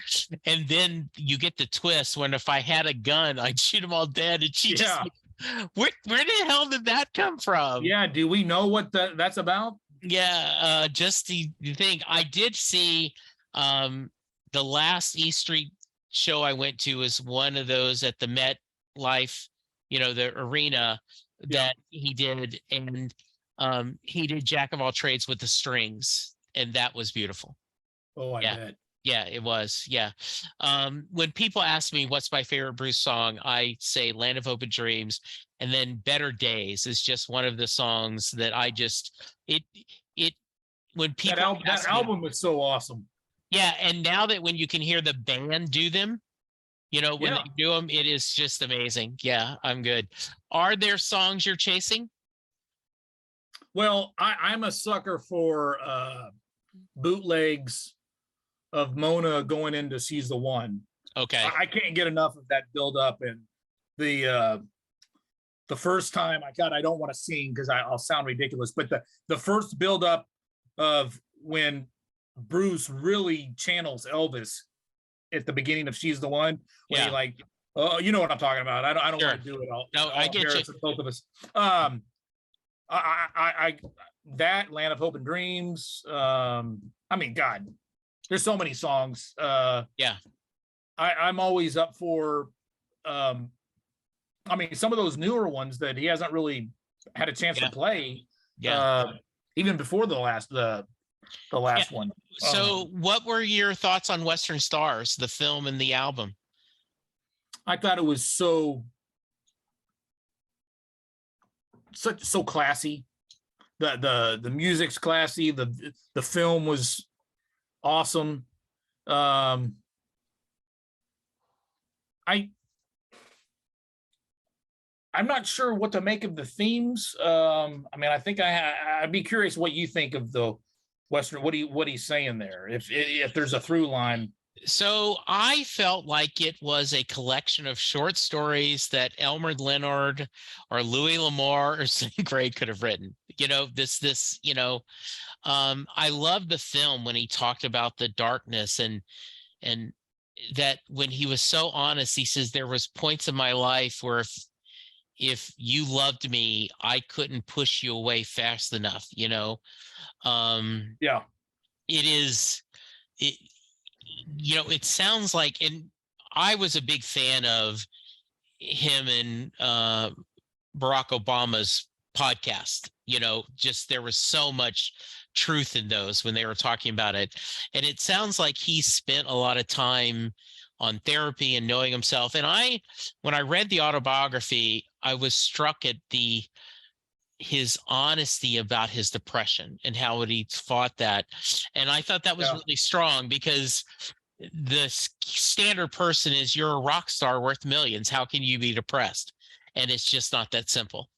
and then you get the twist when if I had a gun, I'd shoot them all dead, and she just where the hell did that come from? Yeah. Do we know what that's about? Yeah, just the thing. I did see the last E Street show I went to was one of those at the Met Life, the arena that he did, and he did Jack of all trades with the strings, and that was beautiful. Oh, I bet. Yeah, it was. Yeah. When people ask me what's my favorite Bruce song, I say Land of Hope and Dreams, and then Better Days is just one of the songs that I just it when people that album was so awesome. Yeah, and now that when you can hear the band do them, when they do them, it is just amazing. Yeah, I'm good. Are there songs you're chasing? Well, I'm a sucker for bootlegs of Mona going into She's the One. Okay. I can't get enough of that build up, and the first time I don't want to sing because I'll sound ridiculous, but the first build up of when Bruce really channels Elvis at the beginning of She's the One, when he like, oh, you know what I'm talking about. I don't want to do it. I get you. Both of us. I that Land of Hope and Dreams. I mean, God, there's so many songs. I'm always up for. I mean, some of those newer ones that he hasn't really had a chance to play. Even before the last one. So, what were your thoughts on Western Stars, the film and the album? I thought it was so classy. The music's classy. The film was awesome. I'm not sure what to make of the themes. I mean, I think I'd be curious what you think of the Western. What he's saying there, if there's a through line. So I felt like it was a collection of short stories that Elmer Leonard or Louis L'Amour or St. Greg could have written. I love the film when he talked about the darkness and that when he was so honest, he says there was points in my life where if you loved me, I couldn't push you away fast enough, it sounds like, and I was a big fan of him and Barack Obama's podcast. Just there was so much truth in those when they were talking about it. And it sounds like he spent a lot of time on therapy and knowing himself. And when I read the autobiography, I was struck at his honesty about his depression and how he fought that. And I thought that was really strong, because the standard person is, you're a rock star worth millions. How can you be depressed? And it's just not that simple.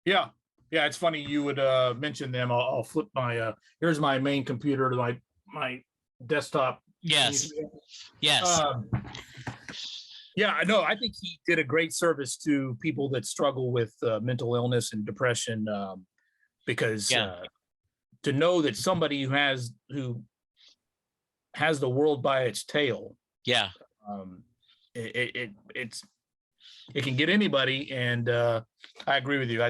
Yeah. Yeah. It's funny you would mention them. I'll flip here's my main computer to my desktop. Yes. Yes. Yeah, I know. I think he did a great service to people that struggle with mental illness and depression, because to know that somebody who has the world by its tail, it can get anybody. And I agree with you.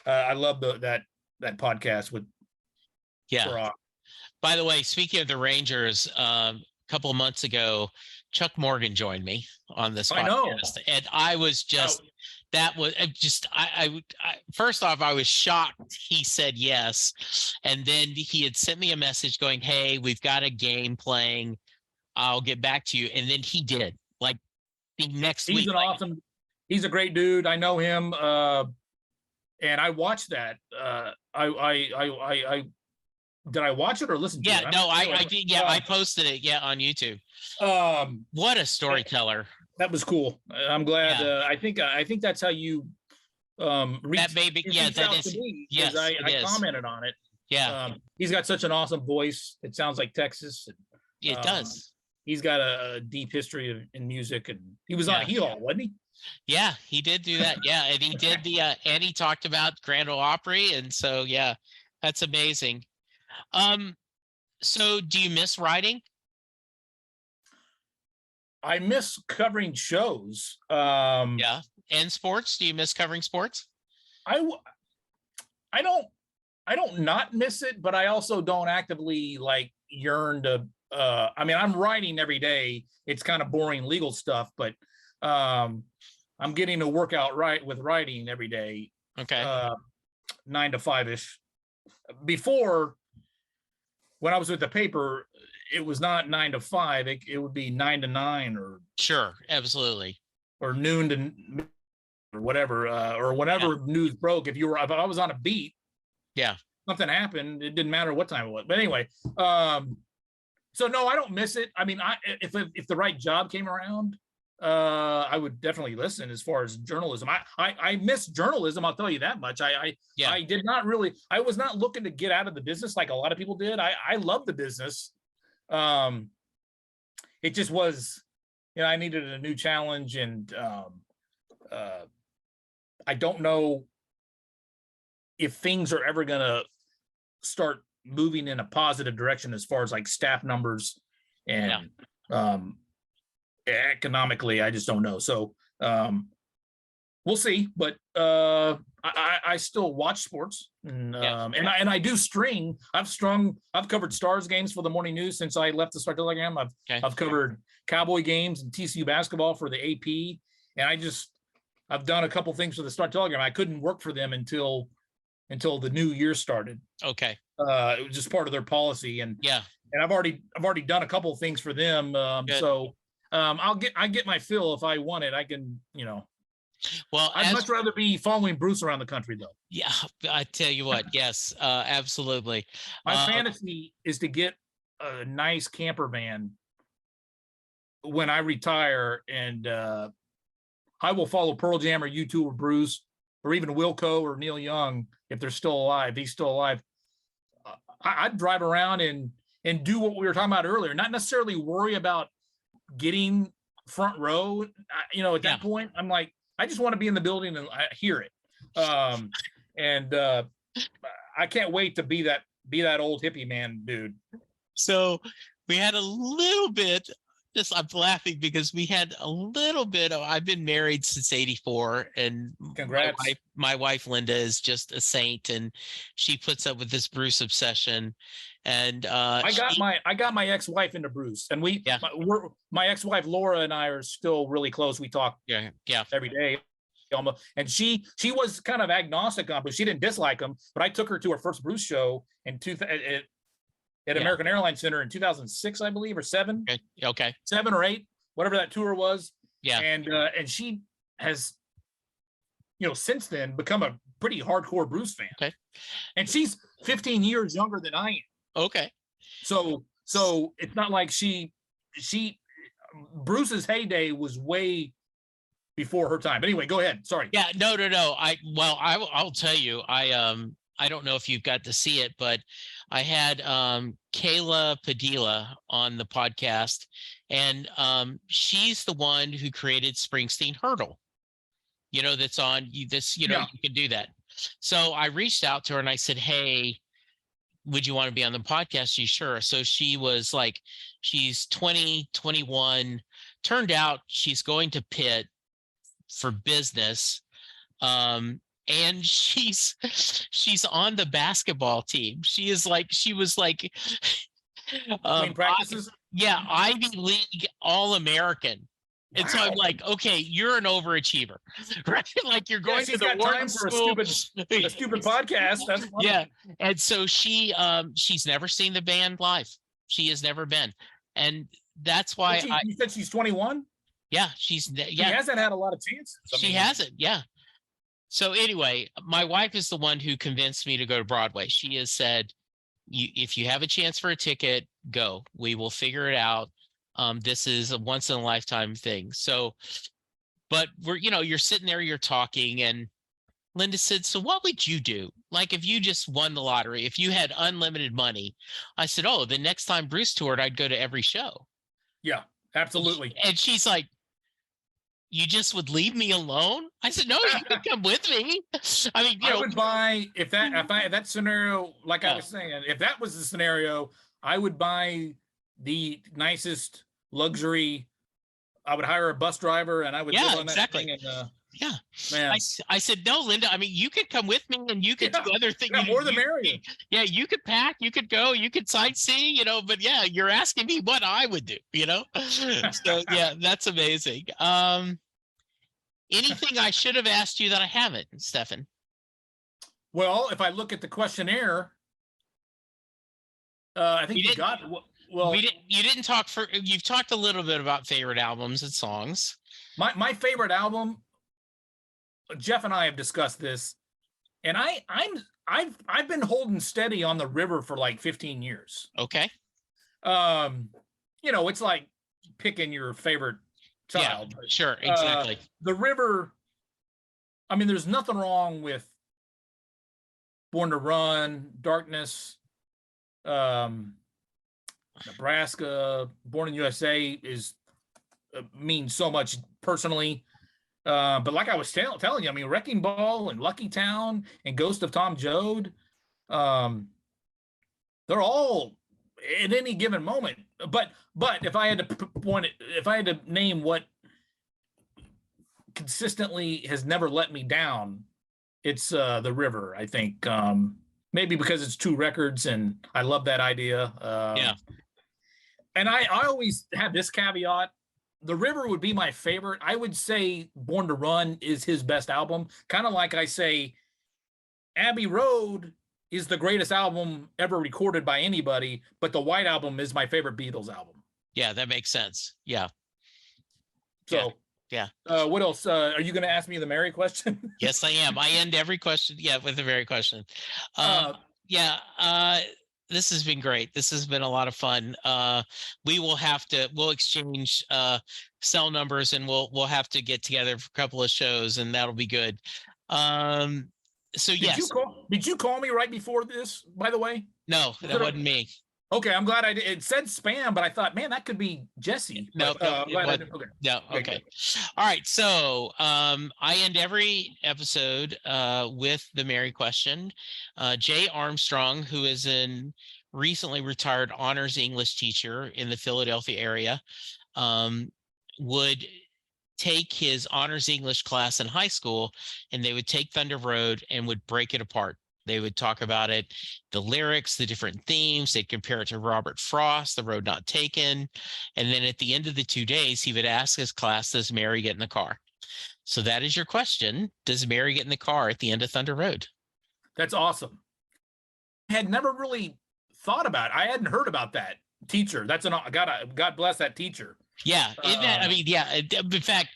I love that podcast with Barack. By the way, speaking of the Rangers, a couple of months ago, Chuck Morgan joined me on this podcast. I know. And I was just, that was just, I first off, I was shocked he said yes. And then he had sent me a message going, hey, we've got a game playing. I'll get back to you. And then he did, like, the next week. He's a great dude. I know him. And I watched that. Did I watch it or listen to it? I did. Yeah, I posted it. Yeah, on YouTube. What a storyteller! That was cool. I'm glad. Yeah. I think that's how you that maybe. Yeah, that is. Yes, I commented on it. Yeah, he's got such an awesome voice. It sounds like Texas. It does. He's got a deep history in music, and he was on Heel, wasn't he? Yeah, he did do that. Yeah, and he did and he talked about Grand Ole Opry, and so that's amazing. So do you miss writing? I miss covering shows. And sports. Do you miss covering sports? I don't not miss it, but I also don't actively yearn to. I mean, I'm writing every day. It's kind of boring legal stuff, but I'm getting to work out with writing every day. Okay. 9 to 5-ish. Before, when I was with the paper, it was not 9 to 5. It would be 9 to 9 or. Sure. Absolutely. Or noon to or whatever, or whenever news broke. If I was on a beat, something happened. It didn't matter what time it was. But anyway, so no, I don't miss it. I mean, if the right job came around, I would definitely listen. As far as journalism, I miss journalism. I'll tell you that much. I did not really. I was not looking to get out of the business like a lot of people did. I love the business. It just was, I needed a new challenge, and I don't know if things are ever gonna start moving in a positive direction as far as staff numbers and economically. I just don't know. So we'll see. But I still watch sports, and I do string. I've covered Stars games for the morning news since I left the Star Telegram. I've covered Cowboy games and TCU basketball for the AP, and I've done a couple things for the Star Telegram. I couldn't work for them until the new year started. Okay. It was just part of their policy, and I've already done a couple of things for them. So I get my fill if I want it. I can, Well, I'd much rather be following Bruce around the country, though. Yeah, I tell you what. Yes, absolutely. My fantasy is to get a nice camper van when I retire, and I will follow Pearl Jam or U2 or Bruce or even Wilco or Neil Young if they're still alive. He's still alive. I'd drive around and do what we were talking about earlier. Not necessarily worry about getting front row. At that point, I'm like, I just want to be in the building and I hear it. And I can't wait to be that old hippie man dude. So we had a little bit I'm laughing because we had a little bit of, I've been married since 84, and Congrats. my wife Linda is just a saint, and she puts up with this Bruce obsession. And I got my ex-wife into Bruce, and yeah, my ex-wife Laura and I are still really close. We talk yeah. every day almost. And she was kind of agnostic on Bruce. She didn't dislike him, but I took her to her first Bruce show at Yeah. American Airlines Center in 2006, I believe, or seven. Okay. 7 or 8, whatever that tour was. Yeah. And she has, since then become a pretty hardcore Bruce fan. Okay. And she's 15 years younger than I am. Okay. So it's not like she Bruce's heyday was way before her time. But anyway, go ahead. Sorry. Yeah, no. I'll tell you, I don't know if you've got to see it, but I had Kayla Padilla on the podcast, and she's the one who created Springsteen Hurdle. That's on you. You can do that. So I reached out to her and I said, "Hey, would you want to be on the podcast?" She's sure. So she was like, she's 20, 21. Turned out she's going to Pitt for business. And she's on the basketball team. She was like practices. Ivy League All-American. And so I'm like, okay, you're an overachiever, right? Like you're going to the time for a stupid podcast. That's funny. Yeah. And so she's never seen the band live. She has never been. And that's why you said she's 21? Yeah, She hasn't had a lot of chances. She hasn't, yeah. So anyway, my wife is the one who convinced me to go to Broadway. She has said, if you have a chance for a ticket, go. We will figure it out. This is a once in a lifetime thing. So, but you're sitting there, you're talking, and Linda said, so what would you do? Like if you just won the lottery, if you had unlimited money? I said, oh, the next time Bruce toured, I'd go to every show. Yeah, absolutely. And she's like, you just would leave me alone? I said, no, you can come with me. I mean, I would buy if that scenario, like I was saying, if that was the scenario, I would buy the nicest luxury. I would hire a bus driver and I would live on that thing. And, yeah, man. I said, no, Linda. I mean, you could come with me and you could do other things. Yeah, more the merrier. Yeah, you could pack, you could go, you could sightsee, but yeah, you're asking me what I would do, So yeah, that's amazing. Anything I should have asked you that I haven't, Stefan? Well, if I look at the questionnaire, I think you got. Well, you didn't talk for. You've talked a little bit about favorite albums and songs. My favorite album. Jeff and I have discussed this, and I've been holding steady on The River for like 15 years. Okay. It's like picking your favorite child. Yeah, sure, exactly. The River. I mean, there's nothing wrong with Born to Run, Darkness, Nebraska, Born in USA means so much personally. But like I was telling you, I mean, Wrecking Ball and Lucky Town and Ghost of Tom Joad, they're all at any given moment. But if I had to name what consistently has never let me down, it's The River. I think maybe because it's 2 records and I love that idea. Yeah. And I always have this caveat. The River would be my favorite. I would say Born to Run is his best album. Kind of like I say Abbey Road is the greatest album ever recorded by anybody, but the White Album is my favorite Beatles album. Yeah, that makes sense. Yeah. So, yeah. What else? Are you going to ask me the Mary question? Yes, I am. I end every question. Yeah, with the Mary question. This has been great. This has been a lot of fun. We'll exchange cell numbers and we'll have to get together for a couple of shows and that'll be good. So yes. Did you call me right before this, by the way? No, that wasn't me. Okay, I'm glad I did. It said spam, but I thought, man, that could be Jesse. No, okay. No, okay. All right. So I end every episode with the Mary question. Jay Armstrong, who is an recently retired honors English teacher in the Philadelphia area, um, would take his honors English class in high school, and they would take Thunder Road and would break it apart. They would talk about it, the lyrics, the different themes. They'd compare it to Robert Frost, The Road Not Taken. And then at the end of the 2 days, he would ask his class, does Mary get in the car? So that is your question. Does Mary get in the car at the end of Thunder Road? That's awesome. I had never really thought about it. I hadn't heard about that teacher. That's God bless that teacher. Yeah. I mean, yeah. In fact,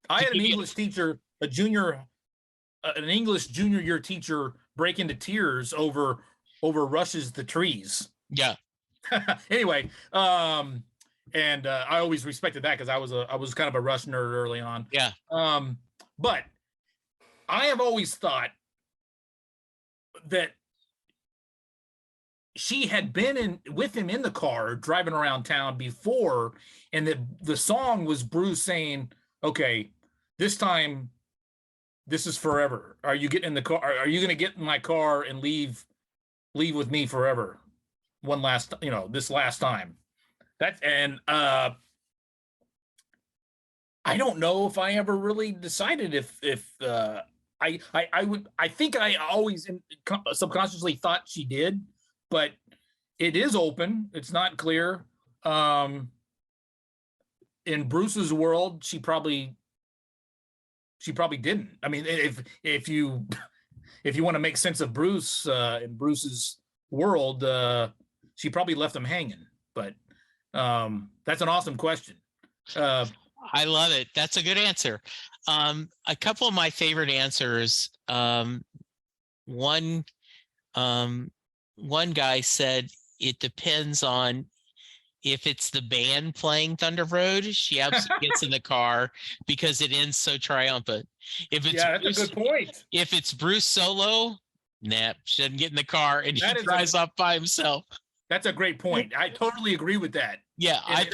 I had an English teacher, an English junior year teacher break into tears over Rush's The Trees. Yeah. Anyway, and I always respected that because I was kind of a Rush nerd early on. Yeah. But I have always thought that she had been with him in the car driving around town before, and that the song was Bruce saying, okay, this time, this is forever. Are you getting in the car? Are you going to get in my car and leave with me forever? One last, this last time. I don't know if I ever really decided if I think I always subconsciously thought she did, but it is open. It's not clear. In Bruce's world, she probably didn't. I mean, if you want to make sense of Bruce in Bruce's world, she probably left him hanging. But that's an awesome question. I love it. That's a good answer. A couple of my favorite answers. One guy said it depends on if it's the band playing Thunder Road. She absolutely gets in the car because it ends so triumphant. If it's that's Bruce, a good point. If it's Bruce solo, nah, she doesn't get in the car and he drives off by himself. That's a great point. I totally agree with that. Yeah, if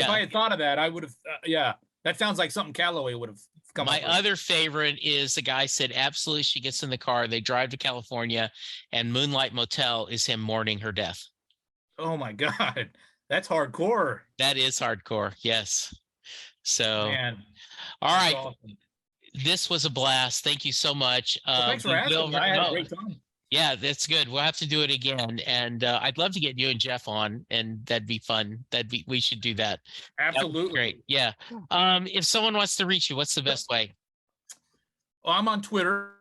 I had thought of that, I would have. That sounds like something Calloway would have come up with. My other favorite is the guy said absolutely she gets in the car, they drive to California, and Moonlight Motel is him mourning her death. Oh my God. That's hardcore. That is hardcore. Yes. So, man, all right. Awesome. This was a blast. Thank you so much. Thanks for asking. I had a great time. Yeah, that's good. We'll have to do it again. And I'd love to get you and Jeff on, and that'd be fun. We should do that. Absolutely. Great. Yeah. If someone wants to reach you, what's the best way? Well, I'm on Twitter.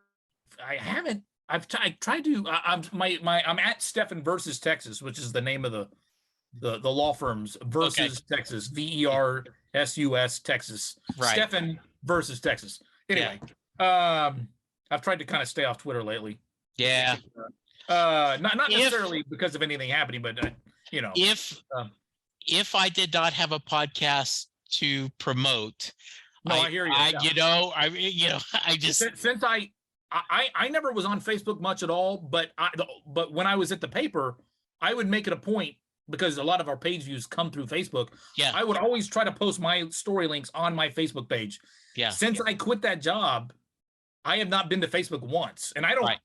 I tried to, I'm at Stefan versus Texas, which is the name of the law firms versus Texas, VERSUS Texas. Right. Stefan versus Texas. Anyway, I've tried to kind of stay off Twitter lately. Yeah. Not necessarily because of anything happening, but if I did not have a podcast to promote, I hear you. I just since I never was on Facebook much at all, but when I was at the paper, I would make it a point, because a lot of our page views come through Facebook. Yeah. I would always try to post my story links on my Facebook page. Yeah. Since I quit that job, I have not been to Facebook once, and I don't. Right.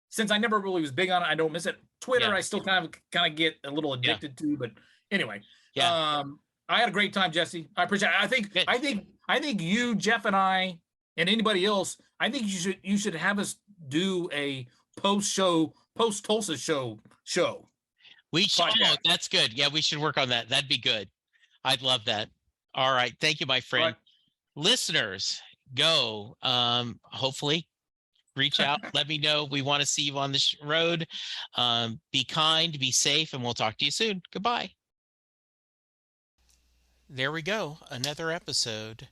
Since I never really was big on it, I don't miss it. Twitter, I still kind of get a little addicted to, but anyway. Yeah. I had a great time, Jesse. I appreciate it. I think you, Jeff, and I, and anybody else, I think you should have us do a post Tulsa show. We should. Oh, that's good. Yeah, we should work on that. That'd be good. I'd love that. All right. Thank you, my friend. Right. Listeners, go. Hopefully reach out. Let me know. We want to see you on the road. Be kind, be safe, and we'll talk to you soon. Goodbye. There we go. Another episode.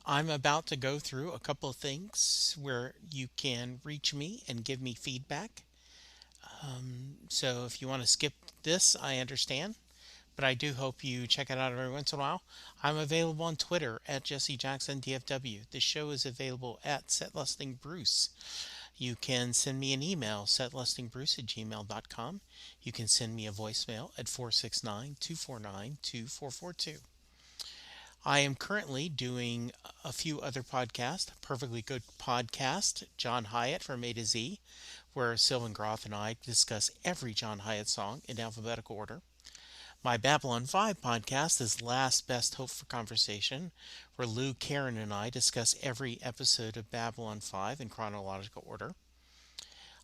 I'm about to go through a couple of things where you can reach me and give me feedback. So if you want to skip this, I understand. But I do hope you check it out every once in a while. I'm available on Twitter at Jesse Jackson DFW. The show is available at setlustingbruce. You can send me an email, setlustingbruce@gmail.com. You can send me a voicemail at 469-249-2442. I am currently doing a few other podcasts. Perfectly Good Podcast, John Hyatt from A to Z, where Sylvan Groth and I discuss every John Hyatt song in alphabetical order. My Babylon 5 podcast is Last Best Hope for Conversation, where Lou, Karen, and I discuss every episode of Babylon 5 in chronological order.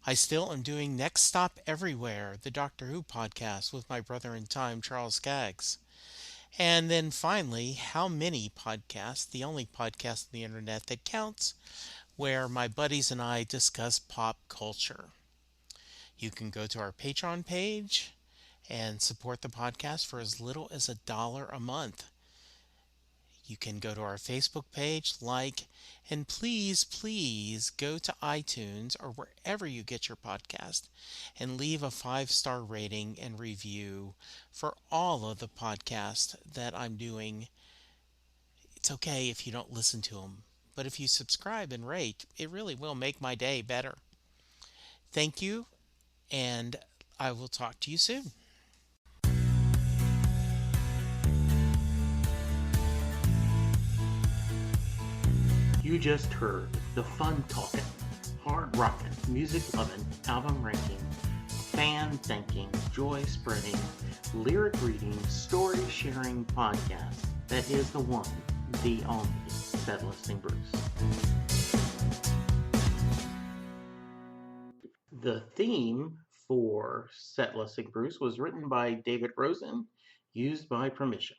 I still am doing Next Stop Everywhere, the Doctor Who podcast with my brother in time, Charles Skaggs. And then finally, How Many Podcast, the only podcast on the internet that counts, where my buddies and I discuss pop culture. You can go to our Patreon page and support the podcast for as little as $1 a month. You can go to our Facebook page, like, and please go to iTunes or wherever you get your podcast and leave a 5-star rating and review for all of the podcasts that I'm doing. It's okay if you don't listen to them, but if you subscribe and rate, it really will make my day better. Thank you, and I will talk to you soon. You just heard the fun talking, hard rocking, music loving, album ranking, fan thinking, joy spreading, lyric reading, story sharing podcast that is the one, the only, Set Listing Bruce. The theme for Set Listing Bruce was written by David Rosen, used by permission.